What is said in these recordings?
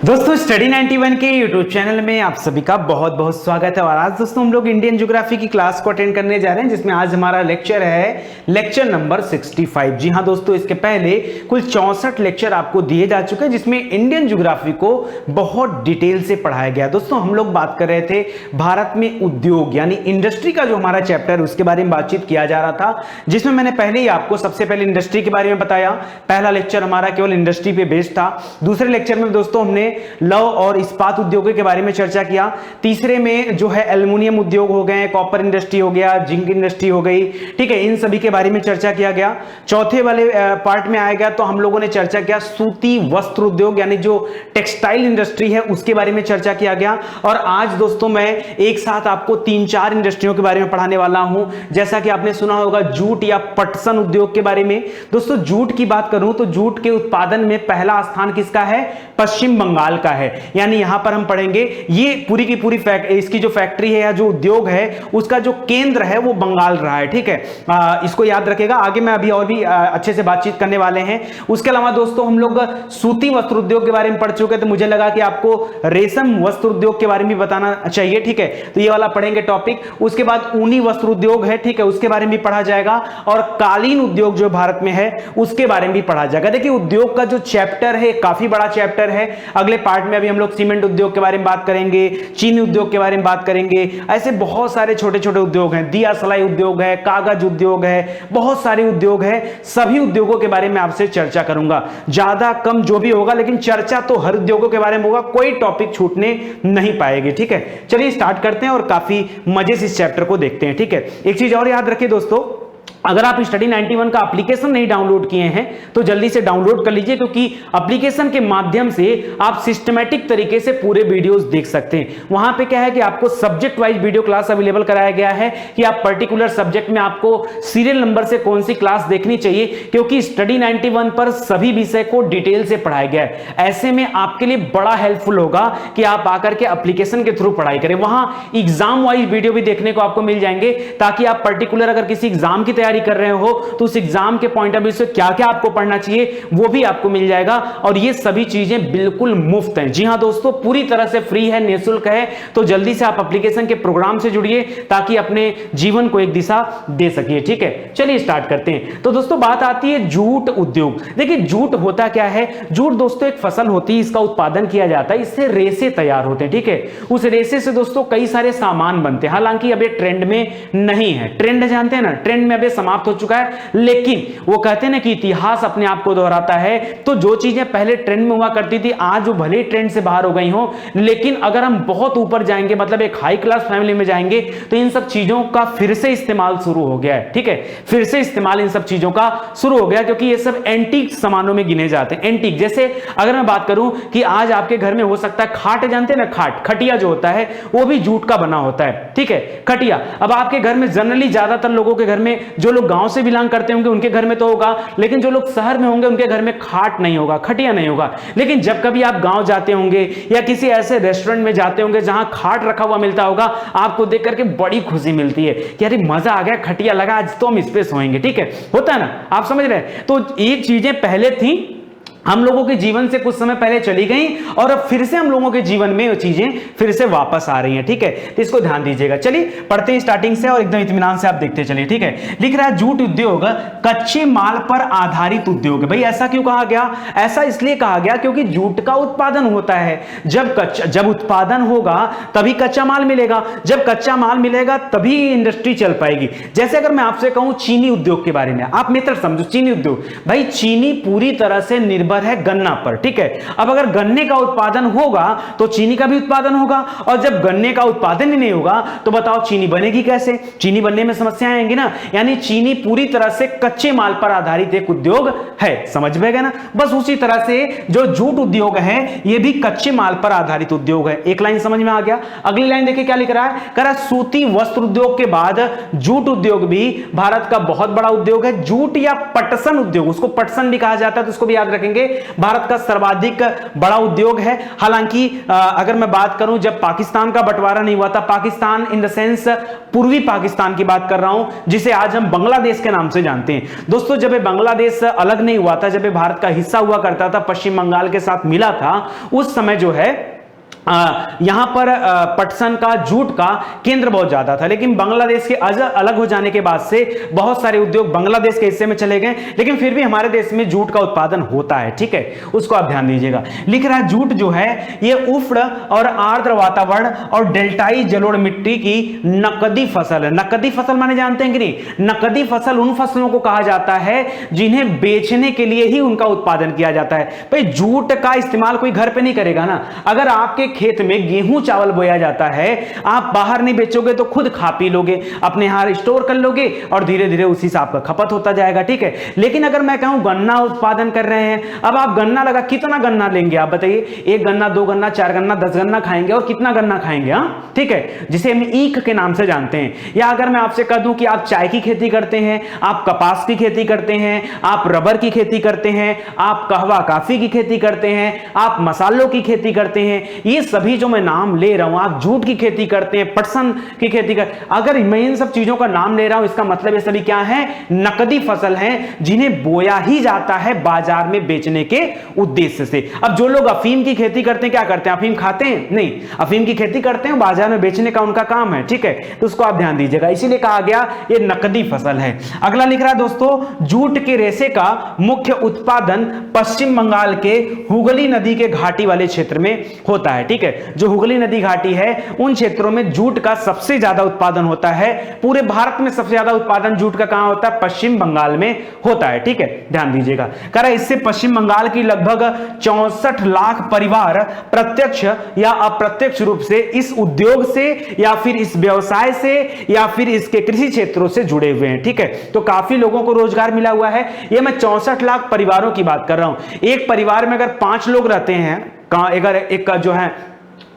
दोस्तों स्टडी 91 के YouTube channel में आप सभी का बहुत बहुत स्वागत है। और आज दोस्तों हम लोग इंडियन ज्योग्राफी की क्लास को अटेंड करने जा रहे हैं, जिसमें आज हमारा लेक्चर है लेक्चर नंबर 65। जी हाँ दोस्तों, इसके पहले कुल 64 लेक्चर आपको दिए जा चुके हैं, जिसमें इंडियन ज्योग्राफी को बहुत डिटेल से पढ़ाया गया। दोस्तों हम लोग बात कर रहे थे भारत में उद्योग यानी इंडस्ट्री का जो हमारा चैप्टर उसके बारे में बातचीत किया जा रहा था, जिसमें मैंने पहले ही आपको सबसे पहले इंडस्ट्री के बारे में बताया। पहला लेक्चर हमारा केवल इंडस्ट्री पे बेस्ड था। दूसरे लेक्चर में दोस्तों हमने लौह और इस्पात उद्योगों के बारे में चर्चा किया। तीसरे में जो है एल्युमिनियम उद्योग हो गए, कॉपर इंडस्ट्री हो गया, जिंक इंडस्ट्री हो गई, ठीक है, इन सभी के बारे में चर्चा किया गया। चौथे वाले पार्ट में आएगा तो हम लोगों ने चर्चा किया सूती वस्त्र उद्योग यानी जो टेक्सटाइल इंडस्ट्री है उसके बारे में चर्चा किया गया। और आज दोस्तों मैं एक साथ आपको 3-4 इंडस्ट्रियों के बारे में पढ़ाने वाला हूं। जैसा कि आपने सुना होगा जूट या पटसन उद्योग के बारे में। दोस्तों जूट की बात करूं तो जूट के उत्पादन में पहला स्थान किसका है? पश्चिम बंगाल का है। यानी यहां पर हम पढ़ेंगे ये पूरी की पूरी इसकी जो फैक्ट्री है या जो उद्योग है उसका जो केंद्र है वो बंगाल रहा है, ठीक है। इसको याद रखेगा। आगे मैं अभी और भी अच्छे से बातचीत करने वाले हैं। उसके अलावा दोस्तों हम लोग सूती वस्त्र उद्योग के बारे में पढ़ चुके थे। मुझे लगा कि आपको रेशम वस्त्र उद्योग के बारे में बताना चाहिए, ठीक है, तो ये वाला पढ़ेंगे टॉपिक। उसके बाद ऊनी वस्त्र उद्योग है, ठीक है, उसके बारे में भी पढ़ा जाएगा। और कालीन उद्योग जो भारत में है उसके बारे में भी पढ़ा जाएगा। देखिए उद्योग का जो चैप्टर है काफी बड़ा चैप्टर है। अगले पार्ट में अभी हम लोग सीमेंट उद्योग के बारे में बात करेंगे, चीनी उद्योग के बारे में बात करेंगे। ऐसे बहुत सारे छोटे छोटे उद्योग हैं, दिया सलाई उद्योग है, कागज उद्योग है, बहुत सारे उद्योग है। सभी उद्योगों के बारे में आपसे चर्चा करूंगा, ज्यादा कम जो भी होगा, लेकिन चर्चा तो हर उद्योगों के बारे में होगा, कोई टॉपिक छूटने नहीं पाएगी, ठीक है। चलिए स्टार्ट करते हैं और काफी मजे से इस चैप्टर को देखते हैं, ठीक है। एक चीज और याद रखिए दोस्तों, अगर आप स्टडी 91 का एप्लीकेशन नहीं डाउनलोड किए हैं तो जल्दी से डाउनलोड कर लीजिए, क्योंकि एप्लीकेशन के माध्यम से आप सिस्टमैटिक तरीके से पूरे वीडियोस देख सकते हैं। वहां पे क्या है कि आपको subject wise video class available कराया गया है कि आप पर्टिकुलर सब्जेक्ट में आपको सीरियल नंबर से कौन सी क्लास देखनी चाहिए, क्योंकि स्टडी 91 पर सभी विषय को डिटेल से पढ़ाया गया है। ऐसे में आपके लिए बड़ा हेल्पफुल होगा कि आप आकर के एप्लीकेशन के थ्रू पढ़ाई करें। वहां एग्जाम वाइज वीडियो भी देखने को आपको मिल जाएंगे, ताकि आप पर्टिकुलर अगर किसी एग्जाम की तैयारी कर रहे हो तो उस एग्जाम के पॉइंट ऑफ व्यू से क्या क्या आपको पढ़ना चाहिए वो भी आपको मिल जाएगा। और ये सभी चीजें बिल्कुल मुफ्त हैं। जी हां दोस्तों, पूरी तरह से फ्री है, निःशुल्क है। तो जल्दी से आप एप्लीकेशन के प्रोग्राम से जुड़िए ताकि अपने जीवन को एक दिशा दे सकिए, ठीक है। चलिए स्टार्ट करते हैं। तो दोस्तों बात आती है जूट उद्योग। देखिए जूट होता क्या है? जूट दोस्तों एक फसल होती है, इसका उत्पादन किया जाता है, इससे रेशे तैयार होते हैं, ठीक है। उस रेशे से दोस्तों कई सारे सामान बनते हैं। हालांकि अब ये ट्रेंड में नहीं है, ट्रेंड जानते हैं ना, ट्रेंड में अब समाप्त हो चुका है। लेकिन वो कहते हैं ना कि इतिहास अपने आप को दोहराता है। तो जो चीजें पहले ट्रेंड में हुआ करती थी आज वो भले ट्रेंड से बाहर हो गई हो, लेकिन अगर हम बहुत ऊपर जाएंगे, मतलब एक हाई क्लास फैमिली में जाएंगे, तो इन सब चीजों का फिर से इस्तेमाल शुरू हो गया है, ठीक है। फिर से इस्तेमाल इन सब चीजों का शुरू हो गया, क्योंकि ये सब एंटीक सामानों में गिने जाते हैं। एंटीक जैसे अगर मैं बात करूं कि आज आपके घर में हो सकता है खाट, जानते हैं ना, खाट, खटिया जो होता है वो भी जूट का बना होता है, ठीक है, खटिया। अब आपके घर में जनरली ज्यादातर लोगों के घर में, जो लोग गांव से बिलोंग करते होंगे उनके घर में तो होगा, लेकिन जो लोग शहर में होंगे उनके घर में खाट नहीं होगा, खटिया नहीं होगा। लेकिन जब कभी आप गांव जाते होंगे या किसी ऐसे रेस्टोरेंट में जाते होंगे जहां खाट रखा हुआ मिलता होगा, आपको देख करके बड़ी खुशी मिलती है कि अरे मजा आ गया, खटिया लगा, आज तो हम इस पे सोएंगे, ठीक है, होता है ना, आप समझ रहे हैं। तो ये चीजें पहले थी, हम लोगों के जीवन से कुछ समय पहले चली गई और अब फिर से हम लोगों के जीवन में वो चीजें फिर से वापस आ रही हैं, ठीक है। तो इसको ध्यान दीजिएगा। चलिए पढ़ते हैं स्टार्टिंग से और एकदम इत्मीनान से आप देखते चलिए, ठीक है। लिख रहा है जूट उद्योग कच्चे माल पर आधारित उद्योग है। भाई ऐसा क्यों कहा गया? ऐसा इसलिए कहा गया क्योंकि जूट का उत्पादन होता है। जब उत्पादन होगा तभी कच्चा माल मिलेगा, जब कच्चा माल मिलेगा तभी इंडस्ट्री चल पाएगी। जैसे अगर मैं आपसे कहूं चीनी उद्योग के बारे में, आप मित्र समझो चीनी उद्योग, भाई चीनी पूरी तरह से निर्भर है गन्ना पर, ठीक है। अब अगर गन्ने का उत्पादन होगा तो चीनी का भी उत्पादन होगा, और जब गन्ने का उत्पादन ही नहीं होगा तो बताओ चीनी बनेगी कैसे? चीनी बनने में समस्याएं आएंगी ना। यानी चीनी पूरी तरह से कच्चे माल पर आधारित एक उद्योग है, समझ में गए ना। बस उसी तरह से जो जूट उद्योग है ये भी कच्चे माल पर आधारित उद्योग है। एक लाइन समझ में आ गया। अगली लाइन देखिए क्या लिख रहा है, कह रहा सूती वस्त्र उद्योग के बाद जूट उद्योग भी भारत का बहुत बड़ा उद्योग है। जूट या पटसन उद्योग, उसको पटसन भी कहा जाता है तो उसको भी याद रखेंगे। भारत का सर्वाधिक बड़ा उद्योग है। हालांकि अगर मैं बात करूं, जब पाकिस्तान का बंटवारा नहीं हुआ था, पाकिस्तान इन द सेंस पूर्वी पाकिस्तान की बात कर रहा हूं, जिसे आज हम बांग्लादेश के नाम से जानते हैं। दोस्तों, जब बांग्लादेश अलग नहीं हुआ था, जब भारत का हिस्सा हुआ करता था, पश्चिम बंगाल के साथ मिला था, उस समय जो है यहां पर पटसन का, जूट का केंद्र बहुत ज्यादा था। लेकिन बांग्लादेश के अलग हो जाने के बाद से बहुत सारे उद्योग बांग्लादेश के हिस्से में चले गए, लेकिन फिर भी हमारे देश में जूट का उत्पादन होता है। ठीक है, उसको आप ध्यान दीजिएगा। लिख रहा है जूट जो है ये उष्ण और आर्द्र वातावरण और डेल्टाई जलोढ़ मिट्टी की नकदी फसल है। नकदी फसल माने जानते हैं कि नहीं? नकदी फसल उन फसलों को कहा जाता है जिन्हें बेचने के लिए ही उनका उत्पादन किया जाता है। भाई जूट का इस्तेमाल कोई घर पे नहीं करेगा ना। अगर आपके खेत में गेहूं चावल बोया जाता है, आप बाहर नहीं बेचोगे तो खुद खा पी लोगे, अपने यहां स्टोर कर लोगे और धीरे धीरे उसी से आपका खपत होता जाएगा। ठीक है, लेकिन अगर मैं कहूं गन्ना उत्पादन कर रहे हैं, अब आप गन्ना लगा, कितना गन्ना लेंगे आप बताइए? एक गन्ना, दो गन्ना, चार गन्ना, 10 गन्ना खाएंगे, और कितना गन्ना खाएंगे? हाँ, ठीक है, जिसे हम ईख के नाम से जानते हैं। या अगर मैं आपसे कह दूं कि आप चाय की खेती करते हैं, आप कपास की खेती करते हैं, आप रबर की खेती करते हैं, आप कहवा कॉफी की खेती करते हैं, आप मसालों की खेती करते हैं, ये सभी जो मैं नाम ले रहा हूं, आप जूट की खेती करते हैं, पटसन की खेती कर, अगर मैं इन सब चीजों का नाम ले रहा हूं, इसका मतलब ये सभी क्या है? नकदी फसल हैं, जिन्हें बोया ही जाता है बाजार में बेचने के उद्देश्य से। अब जो लोग अफीम की खेती करते हैं, क्या करते हैं? अफीम खाते हैं? नहीं, अफीम की खेती करते हैं, बाजार में बेचने का उनका काम है। ठीक है, तो उसको आप ध्यान दीजिएगा, इसीलिए कहा गया ये नकदी फसल है। अगला लिख रहा है दोस्तों, जूट के रेशे का मुख्य उत्पादन पश्चिम बंगाल के हुगली नदी के घाटी वाले क्षेत्र में होता है। ठीक है, जो हुगली नदी घाटी है उन क्षेत्रों में जूट का सबसे ज्यादा उत्पादन होता है। पूरे भारत में सबसे ज्यादा उत्पादन जूट का कहां होता है? पश्चिम बंगाल में होता है। ठीक है, ध्यान दीजिएगा। कह रहा है इससे पश्चिम बंगाल की लगभग 64 लाख परिवार प्रत्यक्ष या अप्रत्यक्ष रूप से इस उद्योग से या फिर इस व्यवसाय से या फिर इसके कृषि क्षेत्रों से जुड़े हुए हैं। ठीक है, तो काफी लोगों को रोजगार मिला हुआ है। यह मैं 64 लाख परिवारों की बात कर रहा हूं। एक परिवार में अगर 5 लोग रहते हैं, अगर एक का जो है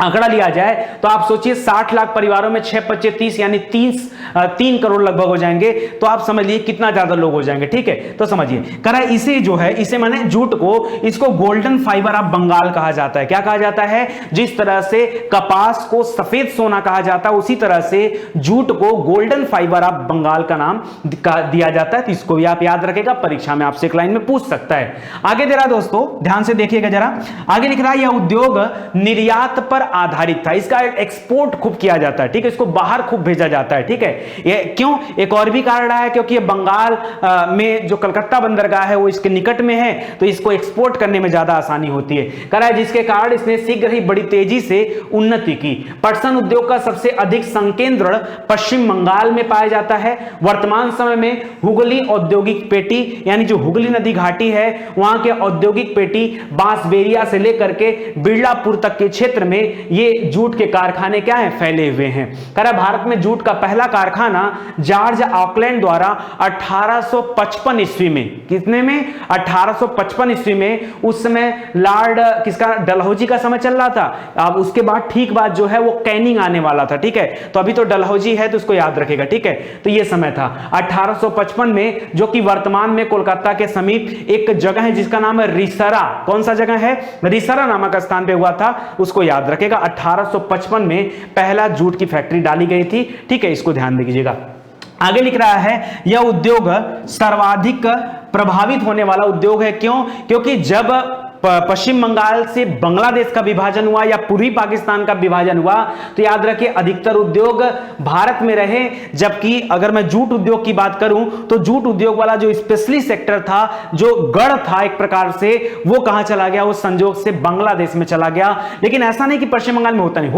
आंकड़ा लिया जाए तो आप सोचिए 60 लाख परिवारों में 6 25 30 यानी 3 करोड़ लगभग हो जाएंगे। तो आप समझ लीजिए कितना ज्यादा लोग हो जाएंगे। ठीक है, तो समझिए कह रहा है इसे जो है, इसे माने जूट को, इसको गोल्डन फाइबर ऑफ बंगाल कहा जाता है। क्या कहा जाता है? जिस तरह से कपास को सफेद सोना कहा जाता है, उसी तरह से जूट को गोल्डन फाइबर ऑफ बंगाल का नाम दिया जाता है। तो इसको भी आप याद रखेगा, परीक्षा में आपसे एक लाइन में पूछ सकता है। आगे दे रहा दोस्तों, ध्यान से देखिएगा जरा, आगे लिख रहा है यह उद्योग निर्यात पर आधारित था। इसका एक्सपोर्ट खूब किया जाता है। ठीक है, इसको बाहर खूब भेजा जाता है। ठीक है, ये क्यों? एक और भी कारण है, क्योंकि ये बंगाल में जो कलकत्ता बंदरगाह है वो इसके निकट में है, तो इसको एक्सपोर्ट करने में ज्यादा आसानी होती है। कह रहा है जिसके कारण इसने शीघ्र ही बड़ी तेजी से उन्नति की। पटसन उद्योग का सबसे अधिक संकेंद्रण पश्चिम बंगाल में पाया जाता है। वर्तमान समय में हुगली औद्योगिक पेटी, यानी जो हुगली नदी घाटी है वहां के औद्योगिक पेटी बांसबेरिया से लेकर के बिरलापुर तक के क्षेत्र में ये जूट के कारखाने क्या है? फैले हुए हैं। कह रहा भारत में जूट का पहला कारखाना जॉर्ज ऑकलैंड द्वारा 1855 ईस्वी में, कितने में? 1855 ईस्वी में, उस समय लॉर्ड किसका? डलहौजी का समय चल रहा था। अब उसके बाद ठीक बाद जो है वो कैनिंग आने वाला था। ठीक है, तो अभी तो डलहौजी है तो उसको याद रखेगा। ठीक है, तो ये समय था 1855 में, जो कि वर्तमान में कोलकाता के समीप एक जगह है जिसका नाम है रिसरा। कौन सा जगह है? रिसरा नामक स्थान पे हुआ था, उसको याद रखेगा। 1855 में पहला जूट की फैक्ट्री डाली गई थी। ठीक है, इसको ध्यान दीजिएगा। आगे लिख रहा है यह उद्योग सर्वाधिक प्रभावित होने वाला उद्योग है। क्यों? क्योंकि जब पश्चिम बंगाल से बांग्लादेश का विभाजन हुआ या पूर्वी पाकिस्तान का विभाजन हुआ, तो याद रखिए अधिकतर उद्योग भारत में रहे। जबकि अगर मैं जूट उद्योग की बात करूं तो जूट उद्योग वाला जो स्पेशली सेक्टर था, जो गढ़ था एक प्रकार से, वो कहां चला गया? वो संजोग से बांग्लादेश में चला गया। लेकिन ऐसा नहीं कि पश्चिम बंगाल में होता नहीं,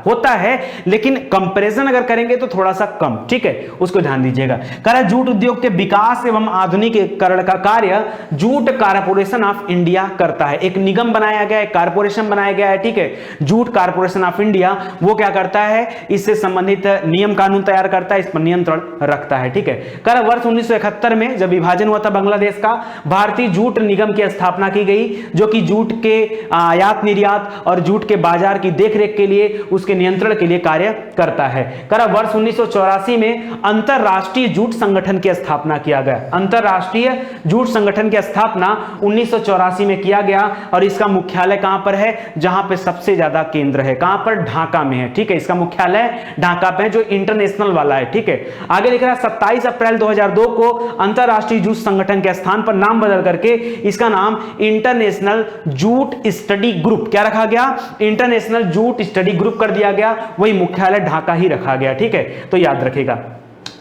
होता है लेकिन कंपेरिजन अगर करेंगे तो थोड़ा सा कम। ठीक है, उसको ध्यान दीजिएगा। कह रहा जूट उद्योग के विकास एवं आधुनिकीकरण का कार्य जूट कारपोरेशन ऑफ इंडिया करता करता है, एक निगम बनाया गया है, कारपोरेशन बनाया गया है, ठीक है, जूट कारपोरेशन ऑफ इंडिया, वो क्या करता है, इससे संबंधित नियम कानून तैयार करता है, इस पर नियंत्रण रखता है, ठीक है। कर वर्ष 1971 में जब विभाजन हुआ था बांग्लादेश का, भारतीय जूट निगम की स्थापना की गई, जो कि जूट के आयात निर्यात और जूट के बाजार की देखरेख के लिए, उसके नियंत्रण के लिए कार्य करता है। कर वर्ष 1984 में अंतरराष्ट्रीय जूट संगठन की स्थापना किया गया। अंतरराष्ट्रीय जूट संगठन की स्थापना 1984 में किया गया और इसका मुख्यालय कहां पर है, जहां पे सबसे ज्यादा केंद्र है, कहां पर, ढाका में है, ठीक है, इसका मुख्यालय ढाका पे है, जो इंटरनेशनल वाला है, ठीक है। आगे लिख रहा है 27 अप्रैल 2002 को अंतरराष्ट्रीय जूट संगठन के स्थान पर नाम बदल करके इसका नाम इंटरनेशनल जूट स्टडी ग्रुप क्या रखा गया, इंटरनेशनल जूट स्टडी ग्रुप कर दिया गया, वही मुख्यालय ढाका ही रखा गया, ठीक है, तो याद रखिएगा।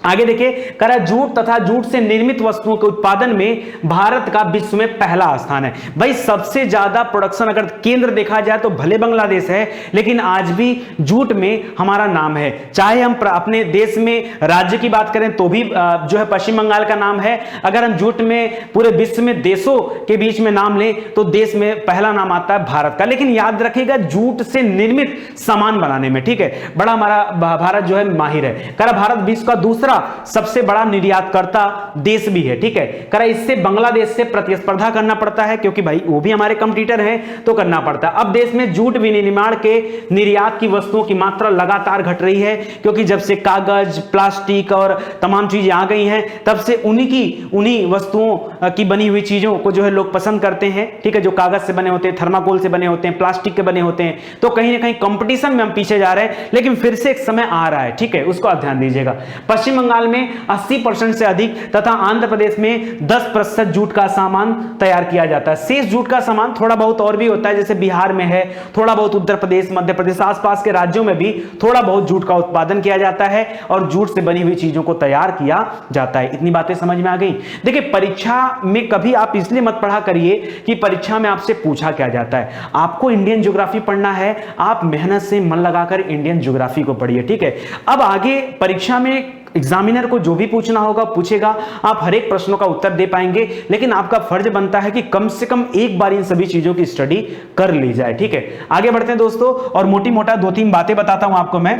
आगे देखिए, करा जूट तथा जूट से निर्मित वस्तुओं के उत्पादन में भारत का विश्व में पहला स्थान है। भाई सबसे ज्यादा प्रोडक्शन अगर केंद्र देखा जाए तो भले बांग्लादेश है, लेकिन आज भी जूट में हमारा नाम है। चाहे हम अपने देश में राज्य की बात करें तो भी जो है पश्चिम बंगाल का नाम है। अगर हम जूट में पूरे विश्व में देशों के बीच में नाम लें तो देश में पहला नाम आता है भारत का। लेकिन याद रखिएगा जूट से निर्मित सामान बनाने में, ठीक है, बड़ा हमारा भारत जो है माहिर है। करा भारत विश्व का दूसरा सबसे बड़ा निर्यातकर्ता देश भी है, ठीक है। करा इससे बांग्लादेश से प्रतिस्पर्धा करना पड़ता है, क्योंकि भाई वो भी हमारे कंपटीटर हैं, तो करना पड़ता है। अब देश में जूट विनिर्माण के निर्यात की वस्तुओं की मात्रा लगातार घट रही है, क्योंकि जब से कागज, प्लास्टिक और तमाम चीजें आ गई हैं, तब से उन्हीं वस्तुओं की बनी हुई चीजों को जो है लोग पसंद करते हैं, ठीक है, जो कागज से बने होते हैं, थर्माकोल से बने होते हैं, प्लास्टिक के बने होते हैं। तो कहीं ना कहीं कंपटीशन में हम पीछे जा रहे हैं, लेकिन फिर से एक समय आ रहा है, ठीक है, उसको आप ध्यान दीजिएगा। पश्चिम बंगाल में 80% से अधिक तथा आंध्र प्रदेश में 10% जूट का सामान तैयार किया जाता है। शेष जूट का सामान थोड़ा बहुत और भी होता है, जैसे बिहार में है, थोड़ा बहुत उत्तर प्रदेश, मध्य प्रदेश, आसपास के राज्यों में भी थोड़ा बहुत जूट का उत्पादन किया जाता है और जूट से बनी हुई चीजों को तैयार किया जाता है। इतनी बातें समझ में आ गई। देखिए परीक्षा में कभी आप इसलिए मत पढ़ा करिए कि परीक्षा में आपसे पूछा क्या जाता है। आपको इंडियन ज्योग्राफी पढ़ना है, आप मेहनत से मन लगाकर इंडियन ज्योग्राफी को पढ़िए, ठीक है। अब आगे परीक्षा में एग्जामिनर को जो भी पूछना होगा पूछेगा, आप हर एक प्रश्नों का उत्तर दे पाएंगे, लेकिन आपका फर्ज बनता है कि कम से कम एक बार इन सभी चीजों की स्टडी कर ली जाए, ठीक है। आगे बढ़ते हैं दोस्तों, और मोटी मोटा 2-3 बातें बताता हूं आपको मैं।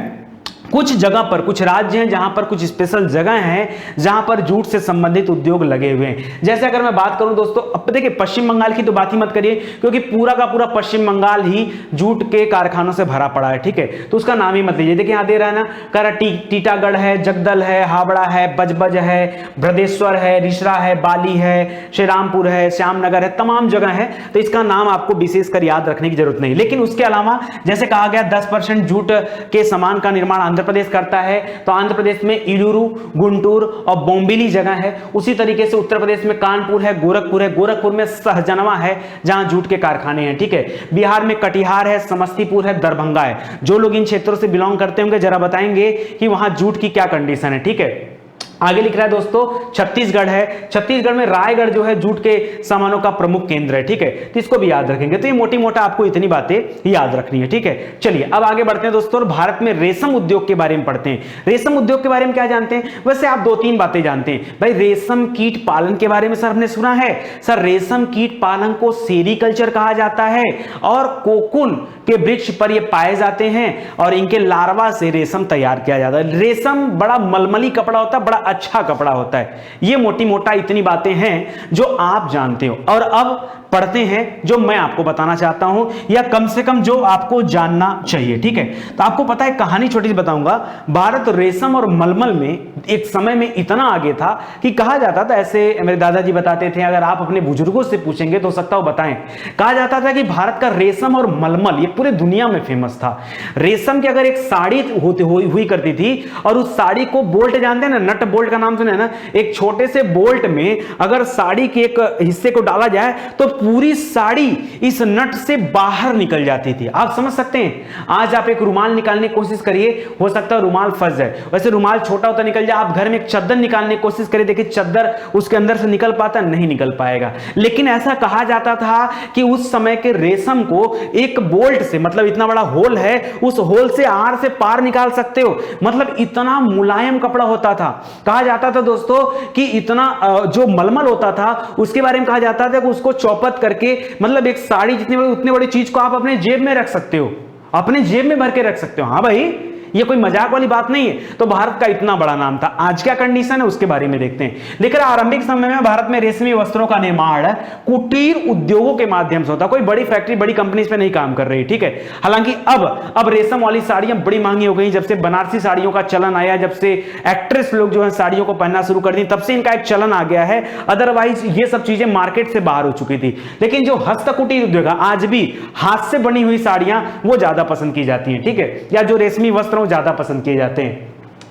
कुछ जगह पर, कुछ राज्य हैं जहां पर कुछ स्पेशल जगह हैं जहां पर जूट से संबंधित उद्योग लगे हुए हैं। जैसे अगर मैं बात करूं दोस्तों, अब देखिए पश्चिम बंगाल की तो बात ही मत करिए, क्योंकि पूरा का पूरा पश्चिम बंगाल ही जूट के कारखानों से भरा पड़ा है, ठीक है, तो उसका नाम ही मत लीजिए। देखिए यहां दे रहा है ना, करा टीटागढ़ है, जगदल है, हावड़ा है, बजबज है, भ्रदेश्वर है, रिसरा है, बाली है, श्रीरामपुर है, श्यामनगर है, तमाम जगह है, तो इसका नाम आपको विशेषकर याद रखने की जरूरत नहीं। लेकिन उसके अलावा जैसे कहा गया 10% जूट के सामान का निर्माण आंध्र प्रदेश करता है, तो आंध्र प्रदेश में इलूरू, गुंटूर और बोम्बिली जगह है। उसी तरीके से उत्तर प्रदेश में कानपुर है, गोरखपुर है, गोरखपुर में सहजनवा है जहां जूट के कारखाने हैं, ठीक है। बिहार में कटिहार है, समस्तीपुर है, दरभंगा है। जो लोग इन क्षेत्रों से बिलोंग करते होंगे जरा बताएंगे कि वहां जूट की क्या कंडीशन है, ठीक है। आगे लिख रहा है दोस्तों, छत्तीसगढ़ है, छत्तीसगढ़ में रायगढ़ जो है जूट के सामानों का प्रमुख केंद्र है, ठीक है, तो इसको भी याद रखेंगे। तो ये मोटी मोटा आपको इतनी बातें याद रखनी है, ठीक है। चलिए अब आगे बढ़ते हैं दोस्तों, और भारत में रेशम उद्योग के बारे में पढ़ते हैं। रेशम उद्योग के बारे में क्या जानते हैं? वैसे आप 2-3 बातें जानते हैं। भाई रेशम कीट पालन के बारे में सर हमने सुना है, सर रेशम कीट पालन को सेरीकल्चर कहा जाता है, और कोकुन के वृक्ष पर ये पाए जाते हैं और इनके लार्वा से रेशम तैयार किया जाता है। रेशम बड़ा मलमली कपड़ा होता है, बड़ा अच्छा कपड़ा होता है। ये मोटी मोटा इतनी बातें हैं जो आप जानते हो। और अब पढ़ते हैं जो मैं आपको बताना चाहता हूं, या कम से कम जो आपको जानना चाहिए, ठीक है। तो आपको पता है, कहानी छोटी सी बताऊंगा। भारत रेशम और मलमल में एक समय में इतना आगे था कि कहा जाता था, ऐसे मेरे दादाजी बताते थे, अगर आप अपने बुजुर्गों से पूछेंगे तो सकता हो बताएं, कहा जाता था कि भारत का रेशम और मलमल ये पूरे दुनिया में फेमस था। रेशम की अगर एक साड़ी हुई करती थी, और उस साड़ी को बोल्ट जानते हैं ना, नट बोल्ट का नाम सुने ना, एक छोटे से बोल्ट में अगर साड़ी के एक हिस्से को डाला जाए तो पूरी साड़ी इस नट से बाहर निकल जाती थी। आप समझ सकते हैं, आज आप एक रुमाल निकालने की कोशिश करिए, हो सकता है रुमाल फंस जाए। वैसे रुमाल छोटा होता निकल जाए। आप घर में एक चद्दर निकालने की कोशिश करिए, देखिए चद्दर उसके अंदर से निकल पाता नहीं, निकल पाएगा। लेकिन ऐसा कहा जाता था कि उस समय के रेशम को एक बोल्ट से, मतलब इतना बड़ा होल है, उस होल से आर से पार निकाल सकते हो, मतलब इतना मुलायम कपड़ा होता था। कहा जाता था दोस्तों कि इतना जो मलमल होता था उसके बारे में कहा जाता था कि उसको चौपट करके, मतलब एक साड़ी जितनी बड़ी उतनी बड़ी चीज को आप अपने जेब में रख सकते हो, अपने जेब में भर के रख सकते हो। हाँ भाई, ये कोई मजाक वाली बात नहीं है। तो भारत का इतना बड़ा नाम था। आज क्या कंडीशन है उसके बारे में देखते हैं। लेकिन आरंभिक समय में भारत में रेशमी वस्त्रों का निर्माण कुटीर उद्योगों के माध्यम से होता, कोई बड़ी फैक्ट्री बड़ी कंपनी पे नहीं काम कर रही, ठीक है। हालांकि अब रेशम वाली साड़ियां बड़ी महंगी हो गई, जब से बनारसी साड़ियों का चलन आया, जब से एक्ट्रेस लोग जो है साड़ियों को पहनना शुरू कर दी, तब से इनका एक चलन आ गया है। अदरवाइज ये सब चीजें मार्केट से बाहर हो चुकी थी। लेकिन जो हस्तकुटीर उद्योग है, आज भी हाथ से बनी हुई साड़ियां वो ज्यादा पसंद की जाती हैं, ठीक है, या जो रेशमी वस्त्र ज्यादा पसंद किए जाते हैं।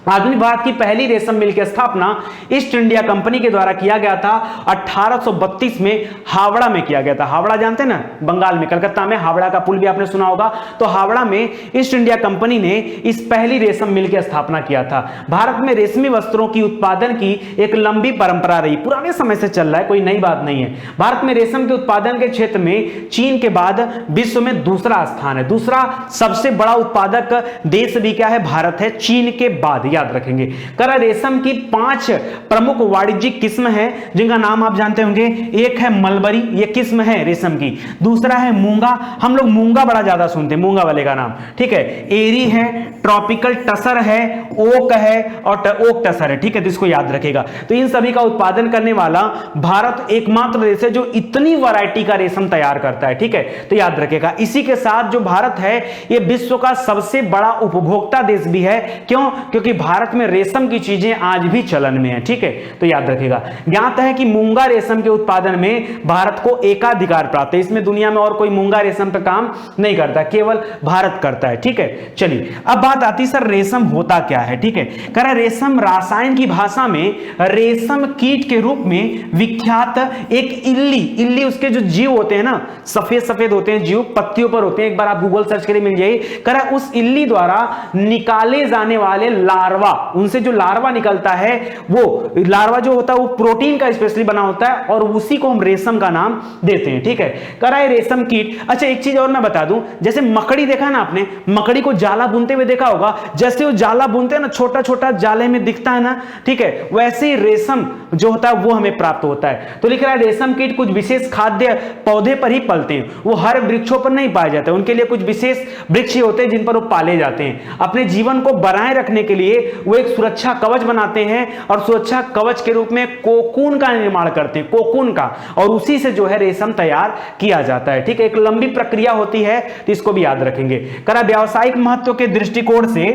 आधुनिक भारत की पहली रेशम मिल की स्थापना ईस्ट इंडिया कंपनी के द्वारा किया गया था 1832 में हावड़ा में किया गया था। हावड़ा जानते हैं ना, बंगाल में, कलकत्ता में हावड़ा का पुल भी आपने सुना होगा। तो हावड़ा में ईस्ट इंडिया कंपनी ने इस पहली रेशम मिल की स्थापना किया था। भारत में रेशमी वस्त्रों की उत्पादन की एक लंबी परंपरा रही, पुराने समय से चल रहा है, कोई नई बात नहीं है। भारत में रेशम के उत्पादन के क्षेत्र में चीन के बाद विश्व में दूसरा स्थान है। दूसरा सबसे बड़ा उत्पादक देश भी क्या है? भारत है, चीन के बाद, याद रखेंगे। करा रेशम की 5 प्रमुख वाणिज्यिक किस्म है जिनका नाम आप जानते होंगे। एक है मलबरी, ये किस्म है रेशम की। दूसरा है मूंगा, हम लोग मूंगा बड़ा ज्यादा सुनते हैं, मूंगा वाले का नाम, ठीक है। एरी है, ट्रॉपिकल टसर है, ओक है और ओक टसर है, ठीक है, तो इसको याद रखेगा। तो इन सभी का उत्पादन करने वाला भारत एकमात्र देश है जो इतनी वैरायटी का रेशम तैयार करता है, ठीक है, तो याद रखेगा। इसी के साथ जो भारत है ये विश्व का सबसे बड़ा उपभोक्ता देश भी है। क्यों? क्योंकि भारत में रेशम की चीजें आज भी चलन में है, ठीक है, तो याद रखेगा। ज्ञात है कि मूंगा रेशम के उत्पादन में भारत को एकाधिकार प्राप्त है। इसमें दुनिया में और कोई मूंगा रेशम पे काम नहीं करता, केवल भारत करता है, ठीक है। चलिए अब बात आती है सर रेशम होता क्या है, ठीक है। करा रेशम रसायन की भाषा में रेशम कीट के रूप में विख्यात एक इल्ली उसके जो जीव होते हैं ना, सफेद सफेद होते हैं जीव, पत्तियों पर होते हैं, एक बार आप गूगल सर्च करिए मिल जाए। करा उस इल्ली द्वारा निकाले जाने वाले लार्वा, उनसे जो लार्वा निकलता है, वो लार्वा जो होता है वो प्रोटीन का स्पेशली बना होता है और उसी को हम रेशम का नाम देते हैं, ठीक है। कराए रेशम कीट। अच्छा एक चीज और मैं बता दूं, जैसे मकड़ी देखा ना आपने, मकड़ी को जाला बुनते हुए देखा होगा, जैसे वो जाला बुनते हैं ना, छोटा छोटा जाले में दिखता है ना, ठीक है, वैसे ही रेशम जो होता है वो हमें प्राप्त होता है। तो लिख रहा है रेशम कीट कुछ विशेष खाद्य पौधे पर ही पलते हैं, वो हर वृक्षों पर नहीं पाए जाते, उनके लिए कुछ विशेष वृक्ष होते हैं जिन पर वो पाले जाते हैं। अपने जीवन को बनाए रखने के लिए वो एक सुरक्षा कवच बनाते हैं और सुरक्षा कवच के रूप में कोकून का निर्माण करते हैं, कोकून का, और उसी से जो है रेशम तैयार किया जाता है, ठीक है। एक लंबी प्रक्रिया होती है, तो इसको भी याद रखेंगे। करा व्यावसायिक महत्व के दृष्टिकोण से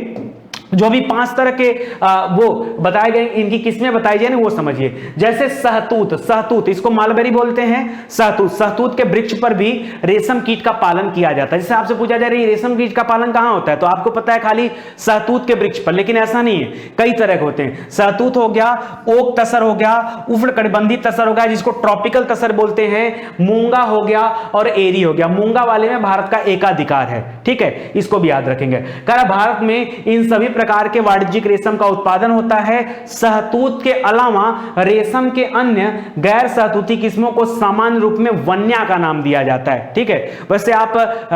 जो भी 5 तरह के वो बताए गए, इनकी किस्में बताई जाए ना, वो समझिए। जैसे सहतूत, इसको मालबेरी बोलते हैं। सहतूत के वृक्ष पर भी रेशम कीट का पालन किया जाता है। जैसे आपसे पूछा जा रहा है रेशम कीट का पालन कहां होता है, तो आपको पता है खाली सहतूत के वृक्ष पर, लेकिन ऐसा नहीं है, कई तरह के होते हैं। सहतूत हो गया, ओक तसर हो गया, उष्णकटिबंधीय तसर हो गया जिसको ट्रॉपिकल तसर बोलते हैं, मूंगा हो गया और एरी हो गया। मूंगा वाले में भारत का एकाधिकार है, ठीक है, इसको भी याद रखेंगे। कहा भारत में इन सभी प्रकार के वाणिज्यिक रेशम का उत्पादन होता है। सहतूत के अलावा रेशम के अन्य गैर सहतूती किस्मों को सामान्य रूप में वन्या का नाम दिया जाता है, ठीक है। वैसे आप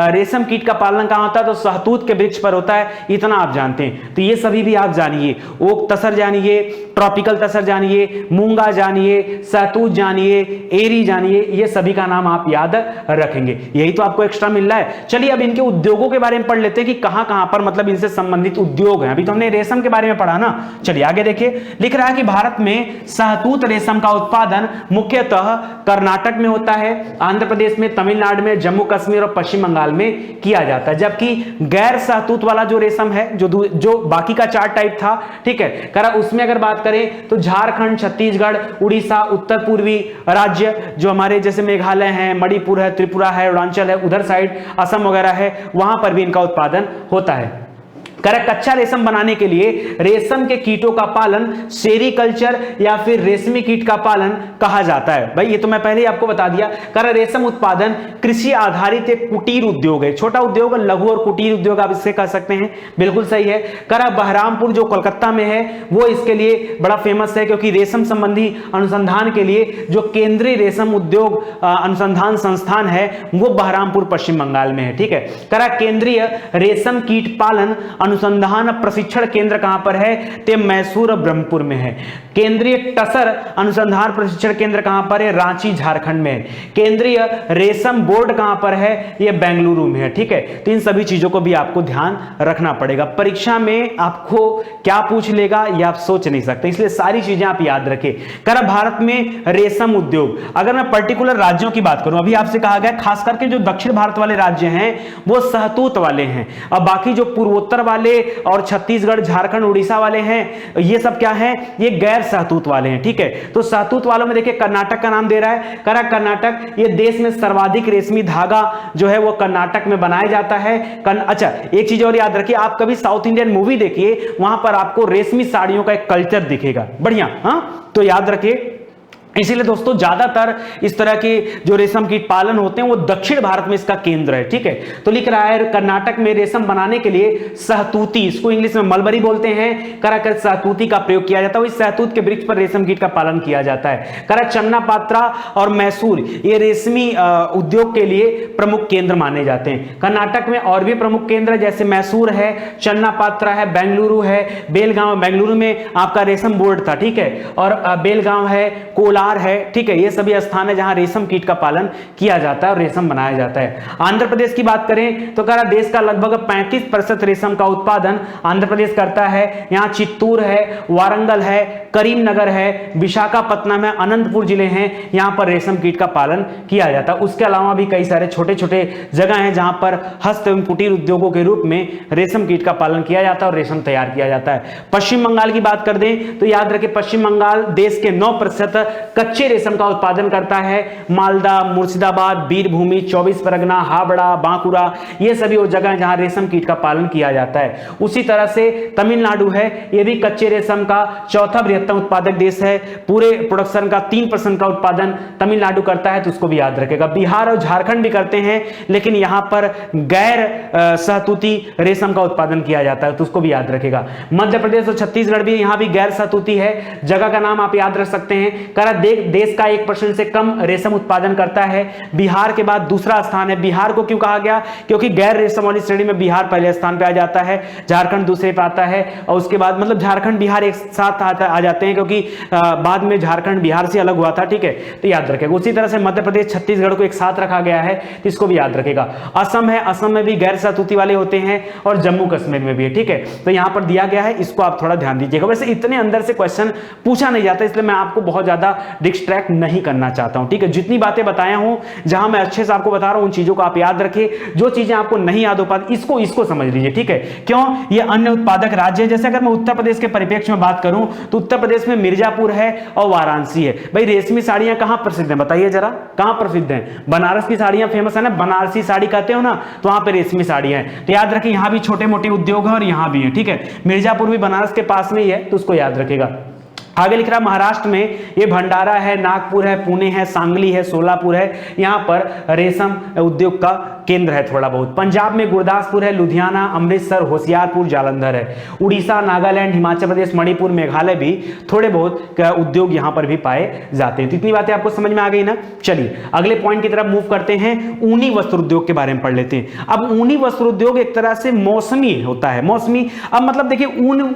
रेशम कीट का पालन कहां होता है, तो सहतूत के वृक्ष पर होता है, इतना आप जानते हैं। तो ये सभी भी आप जानिए, ओक तसर जानिए, ट्रॉपिकल तसर जानिए, मूंगा जानिए, सहतूत जानिए, एरी जानिए, ये सभी का नाम आप याद रखेंगे। यही तो आपको एक्स्ट्रा मिल रहा है। चलिए अब इनके उद्योगों के बारे में पढ़ लेते हैं कि कहां कहां पर मतलब इनसे संबंधित उद्योग हैं। अभी तो हमने रेशम के बारे में पढ़ा ना, चलिए आगे देखिए। लिख रहा है कि भारत में सहतूत रेशम का उत्पादन मुख्यतः कर्नाटक में होता है, आंध्र प्रदेश में, तमिलनाडु में, जम्मू कश्मीर और पश्चिम बंगाल में किया जाता है। जबकि गैर सहतूत वाला जो रेशम है, जो बाकी का 4 टाइप था, ठीक है, करा उसमें अगर बात करें तो झारखंड, छत्तीसगढ़, उड़ीसा, उत्तर पूर्वी राज्य जो हमारे जैसे मेघालय है, मणिपुर है, त्रिपुरा है, अरुणाचल है, उधर साइड असम वगैरह है, वहां पर भी इनका उत्पादन होता है। कच्चा रेशम बनाने के लिए रेशम के कीटों का पालन सेरीकल्चर या फिर रेशमी कीट का पालन कहा जाता है। भाई ये तो मैं पहले ही आपको बता दिया। रेशम उत्पादन कृषि आधारित एक कुटीर उद्योग है, छोटा उद्योग, लघु और कुटीर उद्योग आप इससे कह सकते हैं, बिल्कुल सही है। बहरामपुर जो कोलकाता में है वो इसके लिए बड़ा फेमस है, क्योंकि रेशम संबंधी अनुसंधान के लिए जो केंद्रीय रेशम उद्योग अनुसंधान संस्थान है वो बहरामपुर पश्चिम बंगाल में है, ठीक है। केंद्रीय रेशम कीट पालन अनुसंधान प्रशिक्षण केंद्र कहां पर है? तो मैसूर और ब्रह्मपुर में है। केंद्रीय टसर अनुसंधान प्रशिक्षण केंद्र कहां पर है? रांची झारखंड में है। केंद्रीय रेशम बोर्ड कहां पर है? यह बेंगलुरु में है। ठीक है, तो इन सभी चीजों को भी आपको ध्यान रखना पड़ेगा। परीक्षा में आपको क्या पूछ लेगा ये आप सोच नहीं सकते, इसलिए सारी चीजें आप याद रखें। कर भारत में रेशम उद्योग, अगर मैं पर्टिकुलर राज्यों की बात करूं, अभी आपसे कहा गया खास करके जो दक्षिण भारत वाले राज्य हैं वो सहतूत वाले हैं, और बाकी जो पूर्वोत्तर वाले और छत्तीसगढ़, झारखंड, उड़ीसा वाले हैं ये सब क्या है? ये गैर सहतूत वाले हैं। ठीक है, तो सहतूत वालों में देखिए कर्नाटक का नाम दे रहा है। कर्नाटक, ये देश में सर्वाधिक रेशमी धागा जो है वो कर्नाटक में बनाया जाता है। अच्छा, एक चीज और याद रखिए, आप कभी साउथ इंडियन मूवी देखिए, वहां पर आपको रेशमी साड़ियों का एक कल्चर दिखेगा, बढ़िया। हाँ, तो याद रखिए, इसीलिए दोस्तों ज्यादातर इस तरह के जो रेशम कीट पालन होते हैं वो दक्षिण भारत में इसका केंद्र है। ठीक है, तो लिख रहा है कर्नाटक में रेशम बनाने के लिए सहतूती, इसको इंग्लिश में मलबरी बोलते हैं, कराकर सहतूती का प्रयोग किया जाता है। इस सहतूत के वृक्ष पर रेशम कीट का पालन किया जाता है। करा चन्ना पात्रा और मैसूर ये रेशमी उद्योग के लिए प्रमुख केंद्र माने जाते हैं। कर्नाटक में और भी प्रमुख केंद्र जैसे मैसूर है, चन्ना पात्रा है, बेंगलुरु है, बेलगांव, बेंगलुरु में आपका रेशम बोर्ड था। ठीक है, और बेलगांव है, कोलार है। ठीक है, ये सभी स्थान है जहां रेशम कीट का पालन किया जाता है और रेशम बनाया जाता है। आंध्र प्रदेश की बात करें तो कह देश का लगभग 35% रेशम का उत्पादन आंध्र प्रदेश करता है। यहां चित्तूर है, वारंगल है, करीमनगर है, विशाखापत्तनम है, अनंतपुर जिले हैं, यहां पर रेशम कीट का पालन किया जाता है। उसके अलावा भी कई सारे छोटे छोटे जगह हैं जहां पर हस्त एवं कुटीर उद्योगों के रूप में रेशम कीट का पालन किया जाता है और रेशम तैयार किया जाता है। पश्चिम बंगाल की बात कर दें तो याद रखें, पश्चिम बंगाल देश के 9% कच्चे रेशम का उत्पादन करता है। मालदा, मुर्शिदाबाद, बीरभूमि, 24 परगना, हावड़ा, बांकुरा, ये सभी वो जगह हैं जहां रेशम कीट का पालन किया जाता है। उसी तरह से तमिलनाडु है, ये भी कच्चे रेशम का चौथा बृहत्तम उत्पादक देश है। पूरे प्रोडक्शन का 3% का उत्पादन तमिलनाडु करता है, तो उसको भी याद रखेगा। बिहार और झारखंड भी करते हैं, लेकिन यहां पर गैर सहतूती रेशम का उत्पादन किया जाता है, तो उसको भी याद रखेगा। मध्य प्रदेश और छत्तीसगढ़ भी, यहां भी गैर सहतूती है। जगह का नाम आप याद रख सकते हैं। देश का 1% से कम रेशम उत्पादन करता है। बिहार के बाद दूसरा स्थान है। बिहार को क्यों कहा गया? क्योंकि गैर रेशम वाली श्रेणी में बिहार पहले स्थान पे आ जाता है, झारखंड दूसरे पे आता है, और उसके बाद मतलब झारखंड बिहार एक साथ आ जाते हैं, क्योंकि बाद में झारखंड बिहार से अलग हुआ था। ठीक है, तो याद रखेगा। उसी तरह से मध्य प्रदेश, छत्तीसगढ़ को एक साथ रखा गया है, तो इसको भी याद रखेगा। असम है, असम में भी गैर सहतूती वाले होते हैं, और जम्मू कश्मीर में भी है। ठीक है, तो यहां पर दिया गया है, इसको आप थोड़ा ध्यान दीजिएगा। वैसे इतने अंदर से क्वेश्चन पूछा नहीं जाता, इसलिए मैं आपको बहुत ज्यादा डिस्ट्रैक्ट नहीं करना चाहता हूं। ठीक है, जितनी बातें बताया हूं, जहां मैं अच्छे से आपको बता रहा हूं, उन चीजों को आप याद रखिए। जो चीजें आपको नहीं याद हो पाती, इसको समझ लीजिए। ठीक है, क्यों? ये अन्य उत्पादक राज्य है। जैसे अगर मैं उत्तर प्रदेश के परिप्रेक्ष्य में बात करूं तो उत्तर प्रदेश में मिर्जापुर है और वाराणसी है। भाई रेशमी साड़ियां कहां प्रसिद्ध हैं? बताइए जरा, कहां प्रसिद्ध हैं? बनारस की साड़ियां फेमस है ना, बनारसी साड़ी कहते हो ना, तो वहां पे रेशमी साड़ियां हैं। तो याद रखिए, यहां भी छोटे मोटे उद्योग हैं और यहां भी है। ठीक है, मिर्जापुर भी बनारस के पास में ही है, तो उसको याद रखेगा। आगे लिख रहा महाराष्ट्र में ये भंडारा है, नागपुर है, पुणे है, सांगली है, सोलापुर है, यहां पर रेशम उद्योग का केंद्र है थोड़ा बहुत। पंजाब में गुरदासपुर है, लुधियाना, अमृतसर, होशियारपुर, जालंधर है। उड़ीसा, नागालैंड, हिमाचल प्रदेश, मणिपुर, मेघालय भी थोड़े बहुत उद्योग यहां पर भी पाए जाते हैं। तो इतनी बातें आपको समझ में आ गई ना। चलिए अगले पॉइंट की तरफ मूव करते हैं। ऊनी वस्त्र उद्योग के बारे में पढ़ लेते हैं। अब ऊनी वस्त्र उद्योग एक तरह से मौसमी होता है। मौसमी, अब मतलब देखिए,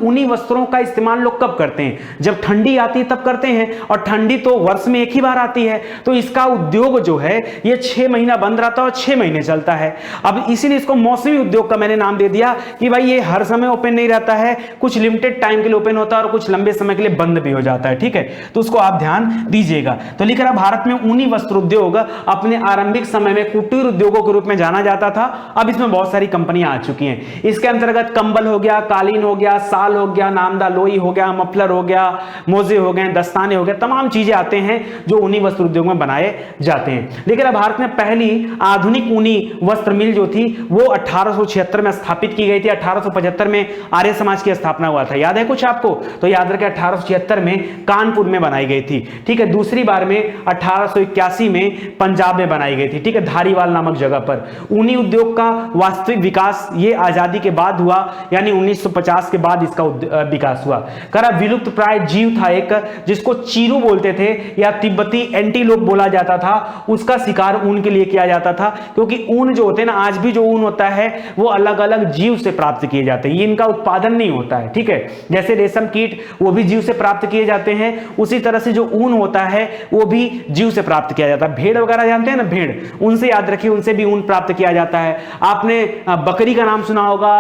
ऊनी वस्त्रों का इस्तेमाल लोग कब करते हैं? जब ठंडी आती है तब करते हैं, और ठंडी तो वर्ष में एक ही बार आती है, तो इसका उद्योग जो है ये 6 महीना बंद रहता है और 6 महीने चलता है। अब इसीलिए इसको मौसमी उद्योग का मैंने नाम दे दिया कि भाई ये हर समय ओपन नहीं रहता है, कुछ लिमिटेड टाइम के लिए ओपन होता है और कुछ लंबे समय के लिए बंद भी हो जाता है। ठीक है, तो उसको आप ध्यान दीजिएगा। तो लिख रहा भारत में ऊनी वस्त्र उद्योग अपने आरंभिक समय में कुटीर उद्योगों के रूप में जाना जाता था। अब इसमें बहुत सारी कंपनियां आ चुकी हैं। इसके अंतर्गत कंबल हो गया, कालीन हो गया, साल हो गया, नामदा लोई हो गया, मफलर हो गया, मोजे हो गए, दस्ताने हो गए, तमाम चीजें आते हैं जो ऊनी वस्त्र उद्योग में बनाए जाते हैं। लेकिन भारत में पहली आधुनिक ऊनी वस्त्र मिल जो थी वो 1876 में स्थापित की गई थी। 1875 में आर्य समाज की स्थापना हुआ था। याद है कुछ आपको? तो याद रखें 1876 में कानपुर में बनाई गई थी। ठीक है, दूसरी बार में 1881 में पंजाब में बनाई गई थी। ठीक है, धारीवाल नामक जगह पर। ऊनी उद्योग का वास्तविक विकास ये आजादी के बाद हुआ, यानी 1950 के बाद इसका विकास हुआ। करा विलुप्त प्राय जीव जीव था एक, जिसको चीरू बोलते थे या तिब्बती एंटीलोप बोला जाता था, उसका शिकार ऊन के लिए किया जाता था। क्योंकि ऊन जो होते हैं ना, आज भी जो ऊन होता है वो अलग अलग जीव से प्राप्त किए जाते हैं, ये इनका उत्पादन नहीं होता है, ठीक है। जैसे रेशम कीट वो भी जीव से प्राप्त किए जाते हैं, उसी तरह से जो ऊन होता है वो भी जीव से प्राप्त किया जाता है। भेड़ वगैरह जानते हैं ना, भेड़, उनसे याद रखिए, उनसे भी ऊन प्राप्त किया जाता है। आपने बकरी का नाम सुना होगा,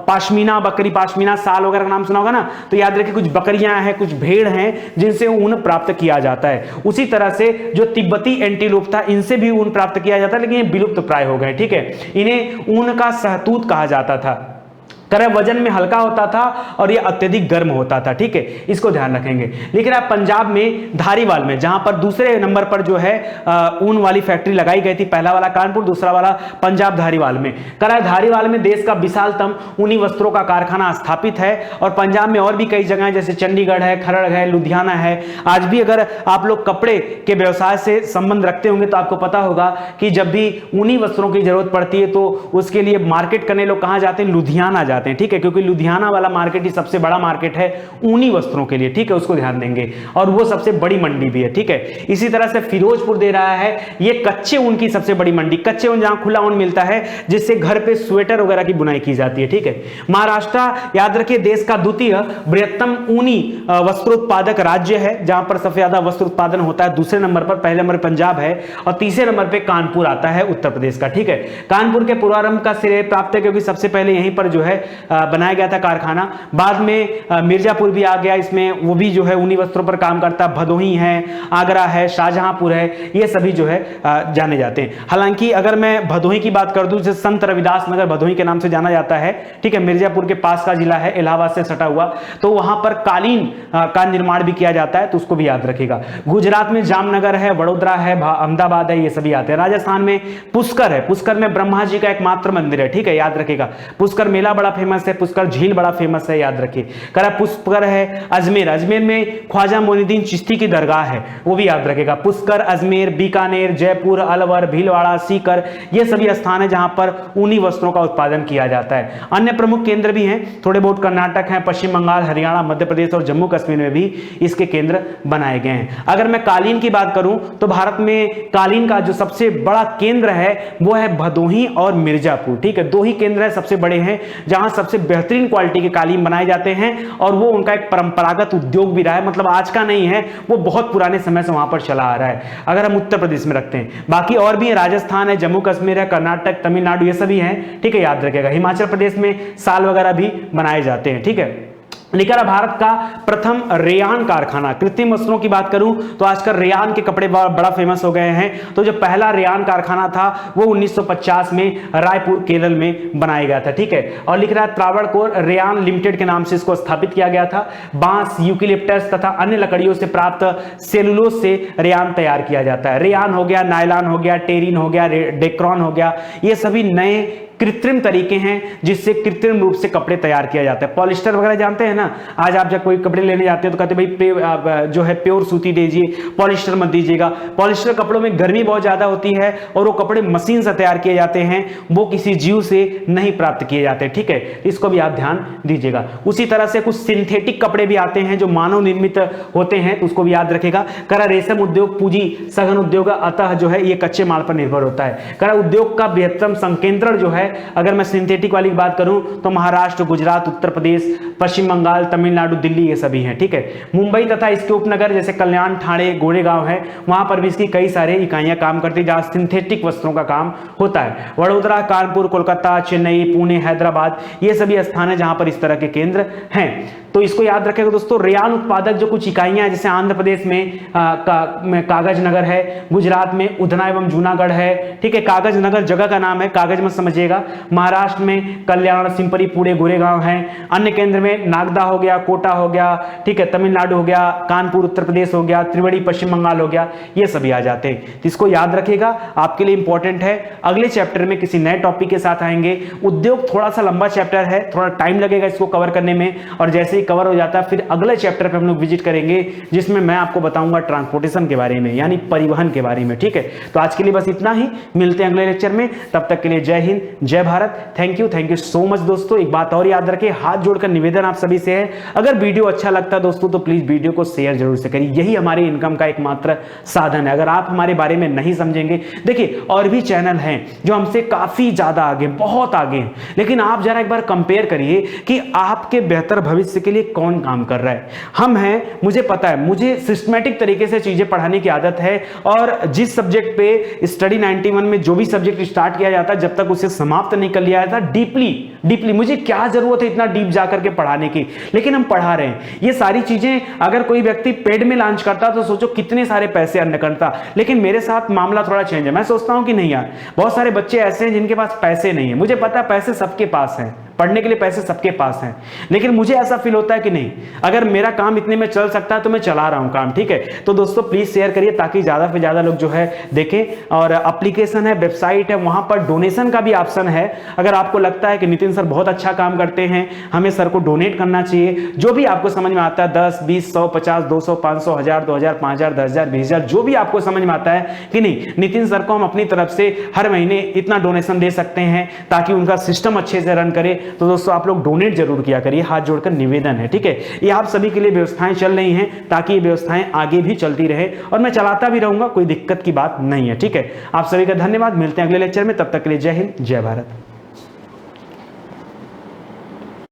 पाशमीना बकरी, पाशमीना साल वगैरह का नाम सुना होगा ना, तो याद रखिए कुछ बकरियां हैं, कुछ भेड़ हैं जिनसे ऊन प्राप्त किया जाता है। उसी तरह से जो तिब्बती एंटीलोप था, इनसे भी ऊन प्राप्त किया जाता है, लेकिन ये विलुप्त प्राय हो गए, ठीक है। इन्हें ऊन का सहतूत कहा जाता था। वजन में हल्का होता था और यह अत्यधिक गर्म होता था, ठीक है, इसको ध्यान रखेंगे। लेकिन आप पंजाब में धारीवाल में, जहां पर दूसरे नंबर पर जो है ऊन वाली फैक्ट्री लगाई गई थी, पहला वाला कानपुर, दूसरा वाला पंजाब धारीवाल में, धारीवाल में देश का विशालतम ऊनी वस्त्रों का कारखाना स्थापित है। और पंजाब में और भी कई जगह जैसे चंडीगढ़ है, खरड़ है, लुधियाना है। आज भी अगर आप लोग कपड़े के व्यवसाय से संबंध रखते होंगे तो आपको पता होगा कि जब भी ऊनी वस्त्रों की जरूरत पड़ती है तो उसके लिए मार्केट करने लोग कहां जाते हैं, लुधियाना जाते हैं, ठीक है, क्योंकि लुधियाना वाला मार्केट ही सबसे बड़ा मार्केट है ऊनी वस्त्रों के लिए, ठीक है, उसको ध्यान देंगे। और वो सबसे बड़ी मंडी भी है, ठीक है। इसी तरह से फिरोजपुर दे रहा है, ये कच्चे ऊन की सबसे बड़ी मंडी, कच्चे ऊन जहां खुला ऊन मिलता है जिससे घर पे स्वेटर वगैरह की बुनाई की जाती है, ठीक है। महाराष्ट्र याद रखिए देश का द्वितीय बृहत्तम ऊनी वस्त्रोत्पादक राज्य है, जहां पर सबसे ज्यादा वस्त्र उत्पादन होता है। दूसरे नंबर पर, पहले नंबर पंजाब है और तीसरे नंबर पे कानपुर आता है उत्तर प्रदेश का, ठीक है। कानपुर के पूर्वारंभ का श्रेय प्राप्त है क्योंकि सबसे पहले यहीं पर जो है बनाया गया था कारखाना। बाद में मिर्जापुर भी आ गया, इसमें वो भी जो है ऊनी वस्त्रों पर काम करता। भदोही है, आगरा है, शाहजहांपुर है, ये सभी जो है जाने जाते हैं। हालांकि अगर मैं भदोही की बात कर दूं, जैसे संत रविदास नगर भदोही के नाम से जाना जाता है, ठीक है, मिर्जापुर के पास का जिला है, इलाहाबाद से सटा हुआ, तो वहां पर कालीन का निर्माण भी किया जाता है, तो उसको भी याद रखेगा। गुजरात में जामनगर है, वडोदरा है, अहमदाबाद है, ये सभी आते हैं। राजस्थान में पुष्कर है, पुष्कर में ब्रह्मा जी का एकमात्र मंदिर है, ठीक है, याद रखेगा। पुष्कर मेला बड़ा फेमस है, पुष्कर झील बड़ा फेमस है, याद रखिए। पुष्कर है अजमेर, अजमेर में ख्वाजा मोइनुद्दीन चिश्ती की दरगाह है, वो भी याद रखेगा। पुष्कर, अजमेर, बीकानेर, जयपुर, अलवर, भीलवाड़ा, सीकर, ये सभी स्थान है जहां पर ऊनी वस्त्रों का उत्पादन किया जाता है। अन्य प्रमुख केंद्र भी हैं, थोड़े बहुत कर्नाटक हैं, पश्चिम बंगाल, हरियाणा, मध्य प्रदेश और जम्मू कश्मीर में भी इसके केंद्र बनाए गए हैं। अगर मैं कालीन की बात करूं तो भारत में कालीन का जो सबसे बड़ा केंद्र है वो है भदोही और मिर्जापुर, ठीक है, दो ही केंद्र है सबसे बड़े हैं जहां सबसे बेहतरीन क्वालिटी के कालीन बनाए जाते हैं। और वो उनका एक परंपरागत उद्योग भी रहा है, मतलब आज का नहीं है, वो बहुत पुराने समय से वहां पर चला आ रहा है, अगर हम उत्तर प्रदेश में रखते हैं। बाकी और भी है, राजस्थान है, जम्मू कश्मीर है, कर्नाटक, तमिलनाडु, ये सभी हैं, ठीक है, याद रखेगा। हिमाचल प्रदेश में साल वगैरह भी बनाए जाते हैं, ठीक है। लेकर भारत का प्रथम रेयान कारखाना, कृत्रिम वस्त्रों की बात करूं तो आजकल रेयान के कपड़े बड़ा फेमस हो गए हैं। तो जो पहला रेयान कारखाना था वो 1950 में रायपुर केरल में बनाया गया था, ठीक है। और लिख रहा है त्रावणकोर रेयान लिमिटेड के नाम से इसको स्थापित किया गया था। बांस, यूकेलिप्टस तथा अन्य लकड़ियों से प्राप्त सेलुलोज से रेयान तैयार किया जाता है। रेयान हो गया, नायलॉन हो गया, टेरिन हो गया, डेक्रॉन हो गया, ये सभी नए कृत्रिम तरीके हैं जिससे कृत्रिम रूप से कपड़े तैयार किया जाता है। पॉलिस्टर वगैरह जानते हैं ना, आज आप जब कोई कपड़े लेने जाते हैं तो कहते हैं भाई जो है प्योर सूती दीजिए, पॉलिस्टर मत दीजिएगा। पॉलिस्टर कपड़ों में गर्मी बहुत ज्यादा होती है और वो कपड़े मशीन से तैयार किए जाते हैं, वो किसी जीव से नहीं प्राप्त किए जाते, ठीक है, इसको भी आप ध्यान दीजिएगा। उसी तरह से कुछ सिंथेटिक कपड़े भी आते हैं जो मानव निर्मित होते हैं, तो उसको भी याद रखेगा। रेशम उद्योग पूंजी सघन उद्योग, अतः जो है ये कच्चे माल पर निर्भर होता है। उद्योग का बृहत्तम संकेंद्रण जो है, अगर मैं सिंथेटिक वाली की बात करूं तो महाराष्ट्र, गुजरात, उत्तर प्रदेश, पश्चिम बंगाल, तमिलनाडु, दिल्ली, ये सभी हैं, ठीक है। मुंबई तथा इसके उपनगर जैसे कल्याण, ठाणे, गोरेगांव है, वहां पर भी इसकी कई सारे इकाइयां काम करती है जहां सिंथेटिक वस्त्रों का काम होता है। वडोदरा, कानपुर, कोलकाता, चेन्नई, पुणे, हैदराबाद, ये सभी स्थान है जहां पर इस तरह के केंद्र हैं। तो इसको याद रखेगा दोस्तों। रेयान उत्पादक जो कुछ इकाइयां जैसे आंध्र प्रदेश में कागज नगर है, गुजरात में उधना एवं जूनागढ़ है, ठीक है, कागज नगर जगह का नाम है, कागज मत समझिएगा। महाराष्ट्र में कल्याण, सिंपरी, पुणे, गोरेगांव है। अन्य केंद्र में नागदा हो गया, कोटा हो गया, ठीक है, तमिलनाडु हो गया, कानपुर उत्तर प्रदेश हो गया, त्रिवेणी पश्चिम बंगाल हो गया, ये सभी आ जाते हैं। तो इसको याद रखिएगा, आपके लिए इंपॉर्टेंट है। अगले चैप्टर में किसी नए टॉपिक के साथ आएंगे। उद्योग थोड़ा सा लंबा चैप्टर है, थोड़ा टाइम लगेगा इसको कवर करने में, और जैसे ही कवर हो जाता है फिर अगले चैप्टर पे हम लोग विजिट करेंगे जिसमें मैं आपको बताऊंगा ट्रांसपोर्टेशन के बारे में, यानी परिवहन के बारे में, ठीक है। तो आज के लिए बस इतना ही, मिलते हैं अगले लेक्चर में, तब तक के लिए जय हिंद, जय Bharat. Thank you so much दोस्तों। एक बात और याद रखें, हाथ जोड़कर निवेदन आप सभी से से है। अगर वीडियो अच्छा लगता है दोस्तों तो प्लीज वीडियो को शेयर जरूर से करिए, यही हमारी इनकम का एकमात्र साधन है। अगर आप हमारे बारे में नहीं समझेंगे, देखिए और भी चैनल हैं जो हमसे काफी ज्यादा आगे, बहुत आगे हैं, लेकिन आप जरा एक बार कंपेयर करिए कि आपके बेहतर भविष्य के लिए कौन काम कर रहा है। हम हैं, मुझे पता है, मुझे सिस्टमैटिक तरीके से चीजें पढ़ाने की आदत है, और जिस सब्जेक्ट पे स्टडी 91 में जो भी सब्जेक्ट स्टार्ट किया जाता है, जब तक उसे समाप्त नहीं कर लिया जाता डीपली मुझे क्या जरूरत है इतना डीप जाकर के पढ़ाने की, लेकिन हम पढ़ा रहे हैं। ये सारी चीजें अगर कोई व्यक्ति पेड में लॉन्च करता तो सोचो कितने सारे पैसे अर्न करता, लेकिन मेरे साथ मामला थोड़ा चेंज है। मैं सोचता हूं कि नहीं यार, बहुत सारे बच्चे ऐसे हैं जिनके पास पैसे नहीं है, मुझे पता है पैसे सबके पास हैं, पढ़ने के लिए पैसे सबके पास हैं, लेकिन मुझे ऐसा फील होता है कि नहीं, अगर मेरा काम इतने में चल सकता है तो मैं चला रहा हूं काम, ठीक है। तो दोस्तों प्लीज शेयर करिए ताकि ज्यादा से ज्यादा लोग जो है देखें। और एप्लीकेशन है, वेबसाइट है, वहां पर डोनेशन का भी ऑप्शन है। अगर आपको लगता है कि नितिन सर बहुत अच्छा काम करते हैं, हमें सर को डोनेट करना चाहिए, जो भी आपको समझ में आता है, 10, 20, 100, 50, 200, 500, 1000, 2000, 5000, 10000, 20000, जो भी आपको समझ में आता है कि नहीं, नितिन सर को हम अपनी तरफ से हर महीने इतना डोनेशन दे सकते हैं ताकि उनका सिस्टम अच्छे से रन करे, तो दोस्तों आप लोग डोनेट जरूर किया करिए, हाथ जोड़कर निवेदन है, ठीक है। ये आप सभी के लिए व्यवस्थाएं चल रही हैं ताकि ये व्यवस्थाएं आगे भी चलती रहे, और मैं चलाता भी रहूंगा, कोई दिक्कत की बात नहीं है, ठीक है। आप सभी का धन्यवाद, मिलते हैं अगले लेक्चर में, तब तक के लिए जय हिंद, जय भारत।